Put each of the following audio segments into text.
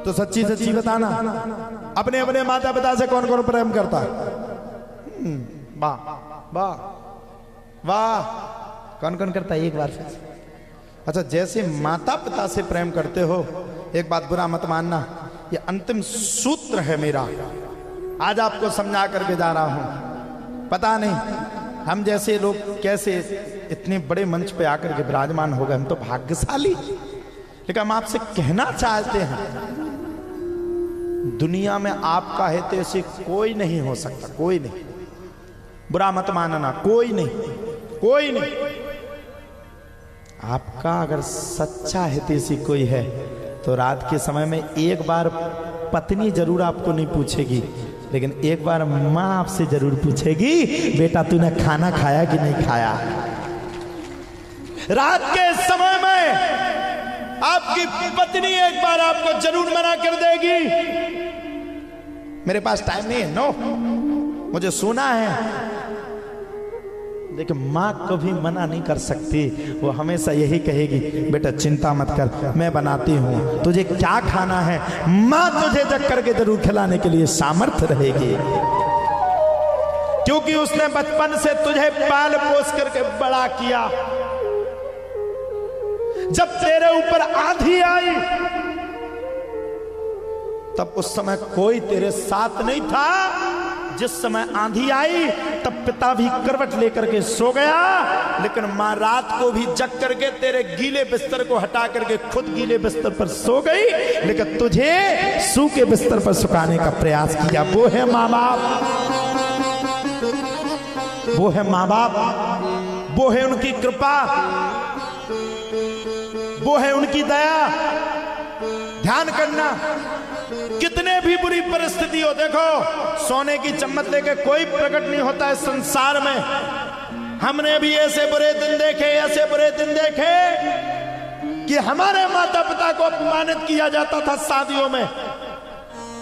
तो सच्ची सच्ची बताना, अपने अपने माता पिता से कौन कौन प्रेम करता है? वाह वाह वाह, कौन कौन करता है? एक बार फिर। अच्छा, जैसे माता पिता से प्रेम करते हो, एक बात बुरा मत मानना, ये अंतिम सूत्र है मेरा, आज आपको समझा करके जा रहा हूं। पता नहीं हम जैसे लोग कैसे इतने बड़े मंच पे आकर के विराजमान हो गए, हम तो भाग्यशाली। लेकिन हम आपसे कहना चाहते हैं, दुनिया में आपका है तो ऐसे कोई नहीं हो सकता, कोई नहीं। बुरा मत मानना, कोई नहीं, कोई नहीं। आपका अगर सच्चा हितैषी कोई है तो रात के समय में एक बार पत्नी जरूर आपको नहीं पूछेगी, लेकिन एक बार माँ आपसे जरूर पूछेगी, बेटा तूने खाना खाया कि नहीं खाया। रात के समय में आपकी पत्नी एक बार आपको जरूर मना कर देगी, मेरे पास टाइम नहीं है, नो, मुझे सोना है। देखिए, माँ कभी मना नहीं कर सकती, वो हमेशा यही कहेगी, बेटा चिंता मत कर, मैं बनाती हूँ, तुझे क्या खाना है, माँ तुझे जग करके जरूर खिलाने के लिए सामर्थ्य रहेगी, क्योंकि उसने बचपन से तुझे पाल पोस करके बड़ा किया। जब तेरे ऊपर आंधी आई तब उस समय कोई तेरे साथ नहीं था। जिस समय आंधी आई तब पिता भी करवट लेकर के सो गया, लेकिन मां रात को भी जग करके तेरे गीले बिस्तर को हटा करके खुद गीले बिस्तर पर सो गई, लेकिन तुझे सूखे बिस्तर पर सुखाने का प्रयास किया। वो है माँ बाप, वो है माँ बाप, वो है उनकी कृपा, वो है उनकी दया। ध्यान करना, कितने भी बुरी परिस्थिति हो, देखो सोने की चम्मच लेके कोई प्रकट नहीं होता है संसार में। हमने भी ऐसे बुरे दिन देखे, ऐसे बुरे दिन देखे कि हमारे माता पिता को अपमानित किया जाता था शादियों में।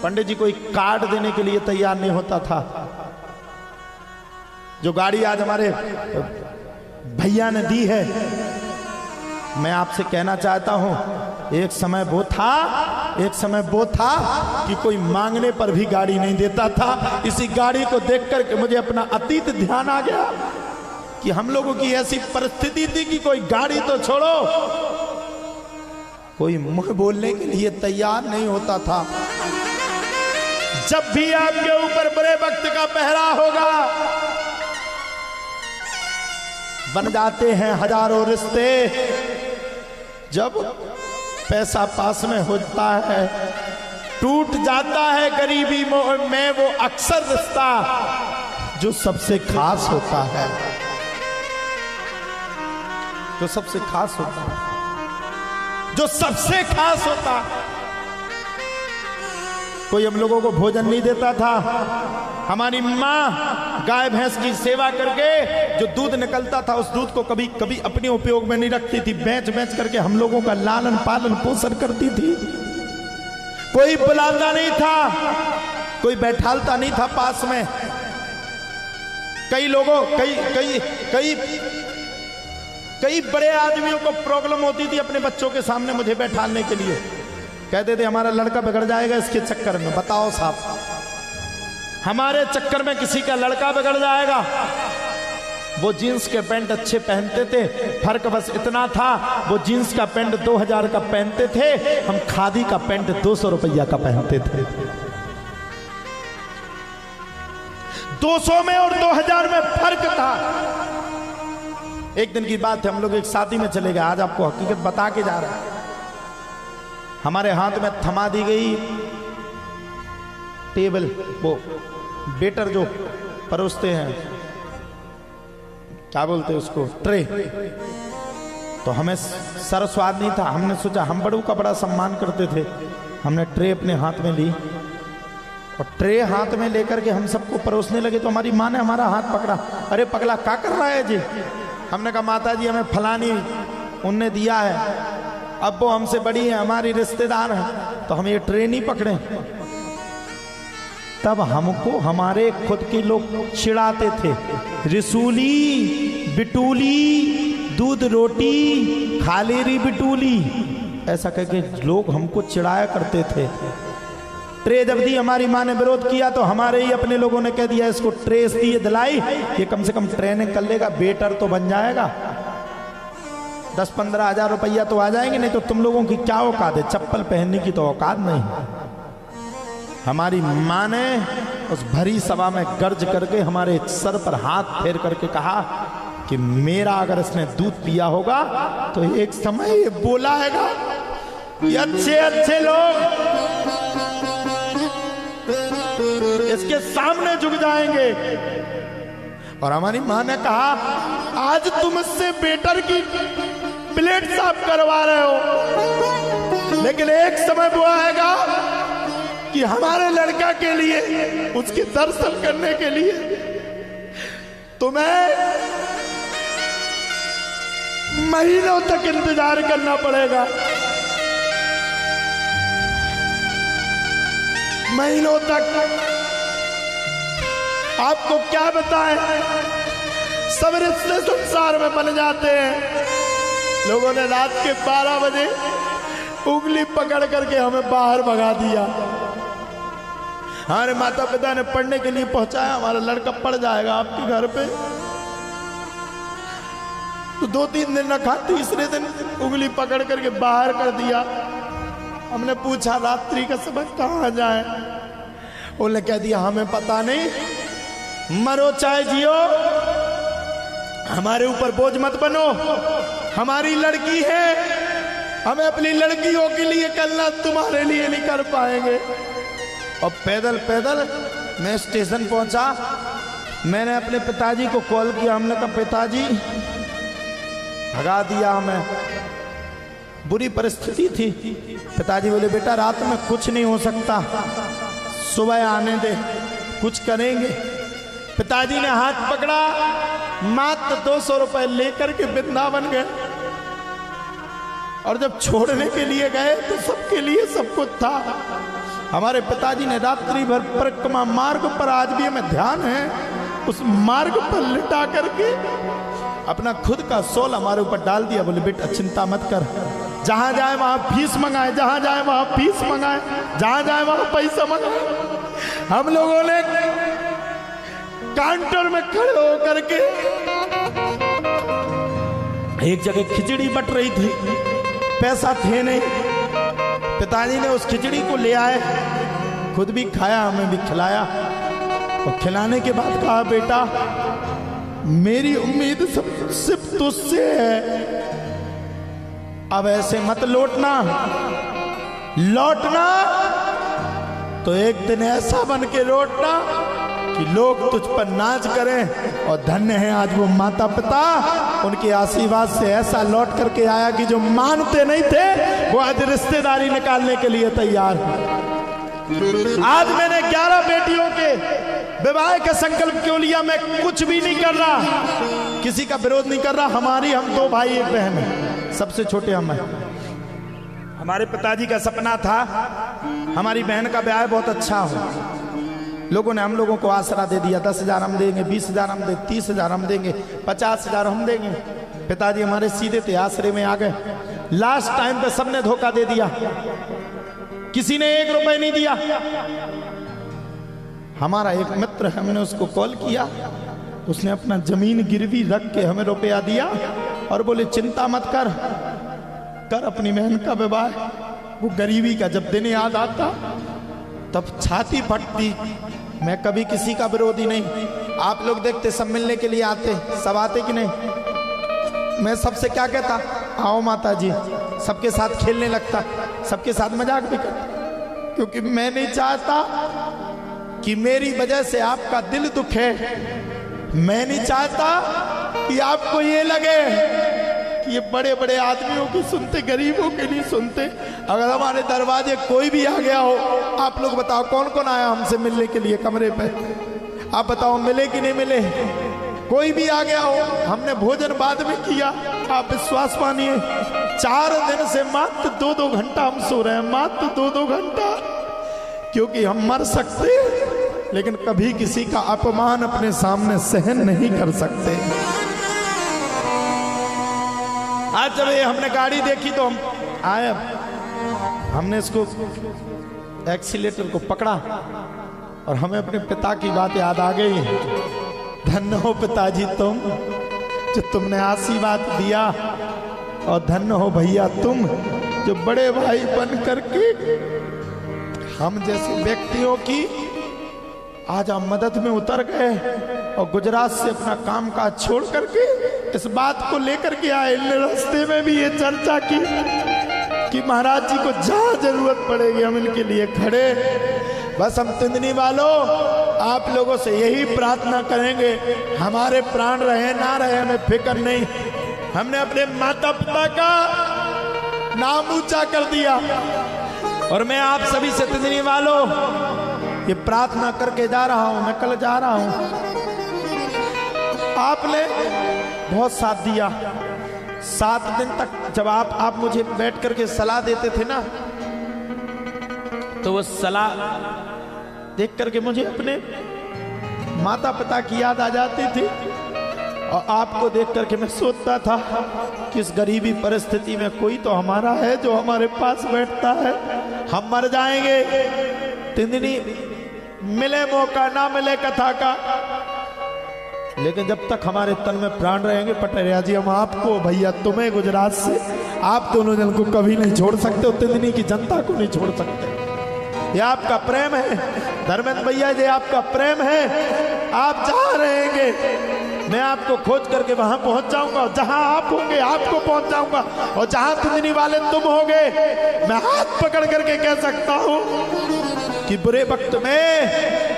पंडित जी कोई कार्ड देने के लिए तैयार नहीं होता था। जो गाड़ी आज हमारे भैया ने दी है, मैं आपसे कहना चाहता हूं, एक समय वो था कि कोई मांगने पर भी गाड़ी नहीं देता था। इसी गाड़ी को देख करके मुझे अपना अतीत ध्यान आ गया कि हम लोगों की ऐसी परिस्थिति थी कि कोई गाड़ी तो छोड़ो, कोई मुंह बोलने के लिए तैयार नहीं होता था। जब भी आपके ऊपर बुरे वक्त का पहरा होगा, बन जाते हैं हजारों रिश्ते। जब पैसा पास में होता है, टूट जाता है गरीबी में वो अक्सर रिश्ता जो सबसे खास होता है, जो सबसे खास होता है, जो सबसे खास होता है। कोई हम लोगों को भोजन नहीं देता था। हमारी माँ गाय भैंस की सेवा करके जो दूध निकलता था, उस दूध को कभी कभी अपने उपयोग में नहीं रखती थी, बेच बेच करके हम लोगों का लालन पालन पोषण करती थी। कोई बुलाता नहीं था, कोई बैठालता नहीं था पास में। कई लोगों कई बड़े आदमियों को प्रॉब्लम होती थी अपने बच्चों के सामने मुझे बैठालने के लिए। कहते थे हमारा लड़का बिगड़ जाएगा इसके चक्कर में। बताओ साहब, हमारे चक्कर में किसी का लड़का बिगड़ जाएगा। वो जीन्स के पैंट अच्छे पहनते थे, फर्क बस इतना था, वो जीन्स का पैंट 2000 का पहनते थे, हम खादी का पैंट 200 रुपया का पहनते थे। 200 में और 2000 में फर्क था। एक दिन की बात है, हम लोग एक शादी में चले गए, आज आपको हकीकत बता के जा रहा है। हमारे हाथ में थमा दी गई टेबल, वो बेटर जो परोसते हैं, क्या बोलते हैं उसको, ट्रे। तो हमें सर स्वाद नहीं था, हमने सोचा, हम बड़ों का बड़ा सम्मान करते थे, हमने ट्रे अपने हाथ में ली और ट्रे हाथ में लेकर के हम सबको परोसने लगे। तो हमारी माँ ने हमारा हाथ पकड़ा, अरे पगला क्या कर रहा है जी? हमने कहा माता जी हमें फलानी उनने दिया है, अब वो हमसे बड़ी है, हमारी रिश्तेदार है, तो हम ये ट्रे नहीं पकड़े। तब हमको हमारे खुद के लोग चिढ़ाते थे, रिसूली बिटूली दूध रोटी खा ले रही बिटूली। ऐसा कह के लोग हमको चिढ़ाया करते थे। ट्रे जब दी हमारी माँ ने विरोध किया तो हमारे ही अपने लोगों ने कह दिया इसको ट्रेस दी दिलाई, ये कम से कम ट्रेनिंग कर लेगा, बेटर तो बन जाएगा, 10-15 हजार रुपया तो आ जाएंगे, नहीं तो तुम लोगों की क्या औकात है, चप्पल पहनने की तो औकात नहीं। हमारी माँ ने उस भरी सभा में गर्ज करके हमारे सर पर हाथ फेर करके कहा कि मेरा अगर इसने दूध पिया होगा तो एक समय ये बोलाएगा कि अच्छे अच्छे लोग इसके सामने झुक जाएंगे। और हमारी माँ ने कहा आज तुम इससे बेटर की प्लेट साफ करवा रहे हो, लेकिन एक समय वो आएगा कि हमारे लड़का के लिए, उसके दर्शन करने के लिए तुम्हें महीनों तक इंतजार करना पड़ेगा, महीनों तक। आपको क्या बताएं, सब रिश्ते संसार में बन जाते हैं। लोगों ने रात के 12 बजे उंगली पकड़ करके हमें बाहर भगा दिया। हमारे माता पिता ने पढ़ने के लिए पहुंचाया, हमारा लड़का पढ़ जाएगा आपके घर पे, तो 2-3 दिन रखा, तीसरे दिन उंगली पकड़ करके बाहर कर दिया। हमने पूछा रात्रि का समय कहाँ जाए, उन्होंने कह दिया हमें पता नहीं, मरो चाहे जियो, हमारे ऊपर बोझ मत बनो, हमारी लड़की है, हमें अपनी लड़कियों के लिए करना, तुम्हारे लिए नहीं कर पाएंगे। और पैदल पैदल मैं स्टेशन पहुंचा, मैंने अपने पिताजी को कॉल किया, हमने कहा पिताजी भगा दिया हमें, बुरी परिस्थिति थी। पिताजी बोले बेटा रात में कुछ नहीं हो सकता, सुबह आने दे, कुछ करेंगे। पिताजी ने हाथ पकड़ा, मात्र 200 रुपए लेकर के वृंदावन गए, और जब छोड़ने के लिए गए तो सबके लिए सब कुछ था। हमारे पिताजी ने रात्रि भर परिक्रमा मार्ग पर, आज भी हमें ध्यान है, उस मार्ग पर लिटा करके अपना खुद का सोल हमारे ऊपर डाल दिया। बोले बेटा चिंता मत कर, जहां जाए वहां फीस मंगाए, जहां जाए वहां फीस मंगाए, जहां जाए वहां पैसा मंगाए। हम लोगों ने काउंटर में खड़े होकर के, एक जगह खिचड़ी बट रही थी, पैसा थे नहीं, पिताजी ने उस खिचड़ी को ले आए, खुद भी खाया, हमें भी खिलाया, और खिलाने के बाद कहा बेटा मेरी उम्मीद सिर्फ तुझसे है, अब ऐसे मत लौटना, लौटना तो एक दिन ऐसा बन के लौटना कि लोग तुझ पर नाच करें। और धन्य है आज वो माता पिता, उनके आशीर्वाद से ऐसा लौट करके आया कि जो मानते नहीं थे वो आज रिश्तेदारी निकालने के लिए तैयार है। आज मैंने 11 बेटियों के विवाह का संकल्प क्यों लिया, मैं कुछ भी नहीं कर रहा, किसी का विरोध नहीं कर रहा। हमारी, हम 2 भाई 1 बहन है, सबसे छोटे हम हैं। हमारे पिताजी का सपना था हमारी बहन का ब्याह बहुत अच्छा हो, लोगों ने हम लोगों को आसरा दे दिया, 10,000 हम देंगे, 20,000 हम देंगे, 30,000 हम देंगे, 50,000 हम देंगे। पिताजी हमारे सीधे थे, आसरे में आ गए। लास्ट टाइम पे सबने धोखा दे दिया, किसी ने 1 रुपए नहीं दिया। हमारा एक मित्र है, हमने उसको कॉल किया, उसने अपना जमीन गिरवी रख के हमें रुपया दिया और बोले चिंता मत कर, कर अपनी बहन का विवाह। वो गरीबी का जब दिन याद आता तब छाती फटती। मैं कभी किसी का विरोधी नहीं, आप लोग देखते सब मिलने के लिए आते, सब आते कि नहीं। मैं सबसे क्या कहता, आओ माता जी, सबके साथ खेलने लगता, सबके साथ मजाक भी करता, क्योंकि मैं नहीं चाहता कि मेरी वजह से आपका दिल दुखे। मैं नहीं चाहता कि आपको ये लगे कि ये बड़े बड़े आदमियों की सुनते, गरीबों के नहीं सुनते। अगर हमारे दरवाजे कोई भी आ गया हो, आप लोग बताओ कौन कौन आया हमसे मिलने के लिए कमरे पे, आप बताओ मिले कि नहीं मिले। कोई भी आ गया हो, हमने भोजन बाद में किया, आप विश्वास मानिए 4 दिन से मात्र 2-2 घंटा हम सो रहे हैं, मात्र 2-2 घंटा, क्योंकि हम मर सकते लेकिन कभी किसी का अपमान अपने सामने सहन नहीं कर सकते। आज जब ये हमने गाड़ी देखी तो हम आए, हमने इसको एक्सीलेटर को पकड़ा और हमें अपने पिता की बात याद आ गई। धन्य हो पिताजी तुम, जो तुमने आशीर्वाद दिया, और धन्य हो भैया तुम, जो बड़े भाई बन करके हम जैसे व्यक्तियों की आज आप मदद में उतर गए और गुजरात से अपना काम काज छोड़ करके इस बात को लेकर के आए। रास्ते में भी ये चर्चा की कि महाराज जी को जहां जरूरत पड़ेगी हम इनके लिए खड़े। बस हम तिंदनी वालों आप लोगों से यही प्रार्थना करेंगे, हमारे प्राण रहे ना रहे हमें फिक्र नहीं, हमने अपने माता पिता का नाम ऊंचा कर दिया। और मैं आप सभी से तिंदनी वालों ये प्रार्थना करके जा रहा हूं, मैं कल जा रहा हूं, आपने बहुत साथ दिया। 7 दिन तक जब आप मुझे बैठ करके सलाह देते थे ना, तो वो सलाह देख करके मुझे अपने माता पिता की याद आ जाती थी। और आपको देख करके मैं सोचता था कि इस गरीबी परिस्थिति में कोई तो हमारा है जो हमारे पास बैठता है। हम मर जाएंगे, तिंदनी मिले मौका ना मिले कथा का, लेकिन जब तक हमारे तन में प्राण रहेंगे पटरिया जी, हम आपको भैया तुम्हें गुजरात से आप दोनों जन को कभी नहीं छोड़ सकते, और तिंदनी की जनता को नहीं छोड़ सकते। ये आपका प्रेम है धर्मेंद्र भैया जी, आपका प्रेम है। आप जहां रहेंगे मैं आपको खोज करके वहां पहुंच जाऊंगा, और जहां आप होंगे आपको पहुंच जाऊंगा, और जहां तिंदनी वाले तुम होगे मैं हाथ पकड़ करके कह सकता हूं कि बुरे वक्त में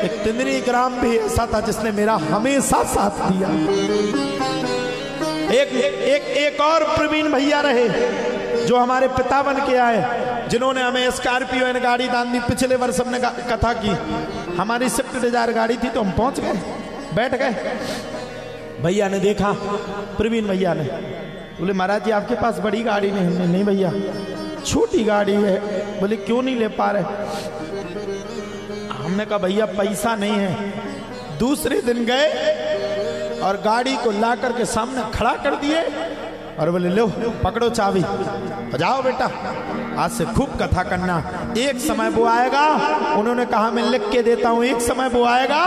एक तिंदनी ग्राम भी ऐसा था जिसने मेरा हमेशा साथ दिया। एक और प्रवीण भैया रहे जो हमारे पिता बन के आए, जिन्होंने हमें स्कॉर्पियो एन गाड़ी दान दी। पिछले वर्ष हमने कथा की, हमारी स्विफ्ट डिजायर गाड़ी थी तो हम पहुंच गए, बैठ गए। भैया ने देखा, प्रवीण भैया ने बोले महाराज जी आपके पास बड़ी गाड़ी नहीं। हमने नहीं भैया छोटी गाड़ी है। बोले क्यों नहीं ले पा रहे? हमने कहा भैया पैसा नहीं है। दूसरे दिन गए और गाड़ी को ला करके सामने खड़ा कर दिए और बोले लो पकड़ो चाबी, जाओ बेटा आज से खूब कथा करना। एक समय वो आएगा, उन्होंने कहा मैं लिख के देता हूं, एक समय वो आएगा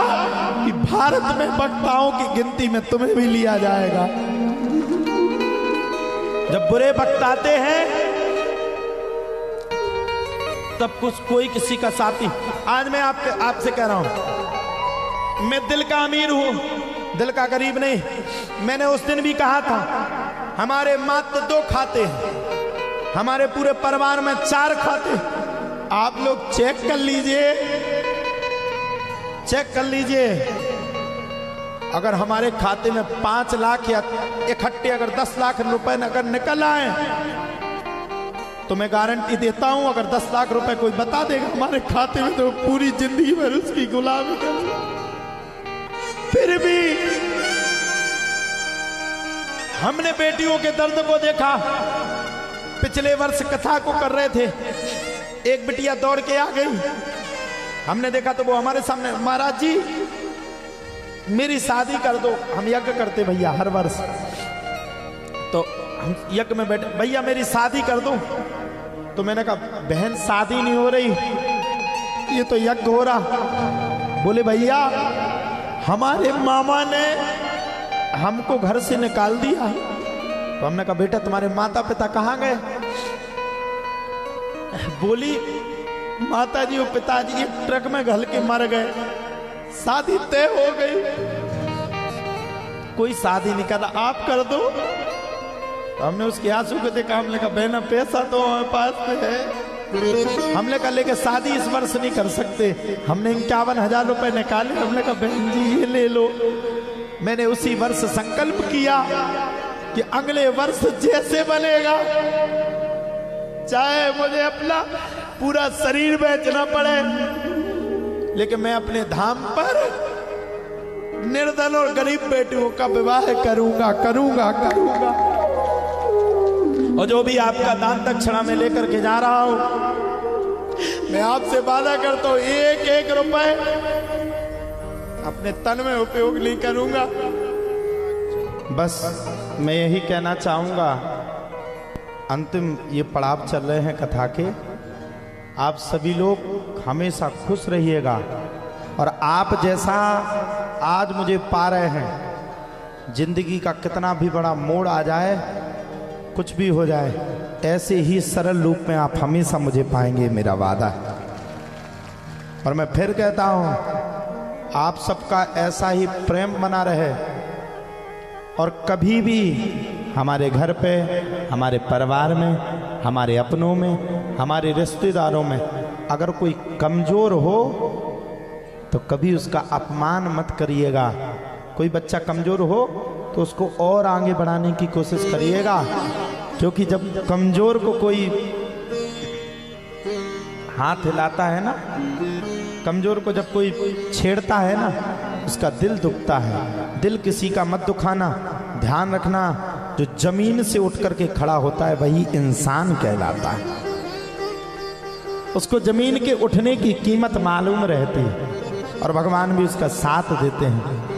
कि भारत में वक्ताओं की गिनती में तुम्हें भी लिया जाएगा। जब बुरे वक्त आते हैं तब कुछ कोई किसी का साथी। आज मैं आपसे कह रहा हूं, मैं दिल का अमीर हूं, दिल का गरीब नहीं। मैंने उस दिन भी कहा था हमारे मात्र 2 खाते हैं, हमारे पूरे परिवार में 4 खाते। आप लोग चेक कर लीजिए, चेक कर लीजिए, अगर हमारे खाते में 5 लाख या इकट्ठे अगर 10 लाख रुपए अगर निकल आए तो मैं गारंटी देता हूं अगर 10 लाख रुपए कोई बता देगा हमारे खाते में तो पूरी जिंदगी भर उसकी गुलामी कर। फिर भी हमने बेटियों के दर्द को देखा। पिछले वर्ष कथा को कर रहे थे, एक बिटिया दौड़ के आ गई, हमने देखा तो वो हमारे सामने महाराज जी मेरी शादी कर दो। हम यज्ञ करते भैया हर वर्ष, तो हम यज्ञ में बैठे, भैया मेरी शादी कर दो। तो मैंने कहा बहन शादी नहीं हो रही, ये तो यज्ञ हो रहा। बोले भैया हमारे मामा ने हमको घर से निकाल दिया। तो हमने कहा बेटा तुम्हारे माता पिता कहाँ गए? बोली माताजी और पिताजी एक ट्रक में घल के मर गए, शादी तय हो गई, कोई शादी नहीं कर रहा, आप कर दो। तो हमने उसके आंसू को देखा, हमने कहा बहना पैसा तो हमारे पास में है, हमने कहा लेके शादी इस वर्ष नहीं कर सकते। हमने 51,000 रुपए निकाले, हमने कहा बहन जी ये ले लो। मैंने उसी वर्ष संकल्प किया कि अगले वर्ष जैसे बनेगा चाहे मुझे अपना पूरा शरीर बेचना पड़े, लेकिन मैं अपने धाम पर निर्धन और गरीब बेटियों का विवाह करूंगा करूंगा करूंगा। और जो भी आपका दान दक्षिणा में लेकर के जा रहा हूं, मैं आपसे वादा करता हूं 1-1 रुपए अपने तन में उपयोग नहीं करूंगा। बस मैं यही कहना चाहूंगा अंतिम ये पड़ाव चल रहे हैं कथा के। आप सभी लोग हमेशा खुश रहिएगा और आप जैसा आज मुझे पा रहे हैं, जिंदगी का कितना भी बड़ा मोड़ आ जाए, कुछ भी हो जाए, ऐसे ही सरल रूप में आप हमेशा मुझे पाएंगे, मेरा वादा है। और मैं फिर कहता हूं, आप सबका ऐसा ही प्रेम बना रहे और कभी भी हमारे घर पे, हमारे परिवार में, हमारे अपनों में, हमारे रिश्तेदारों में अगर कोई कमजोर हो तो कभी उसका अपमान मत करिएगा। कोई बच्चा कमजोर हो तो उसको और आगे बढ़ाने की कोशिश करिएगा, क्योंकि जब कमजोर को कोई हाथ हिलाता है ना, कमजोर को जब कोई छेड़ता है ना, उसका दिल दुखता है। दिल किसी का मत दुखाना, ध्यान रखना। जो जमीन से उठ करके खड़ा होता है वही इंसान कहलाता है। उसको जमीन के उठने की कीमत मालूम रहती है और भगवान भी उसका साथ देते हैं।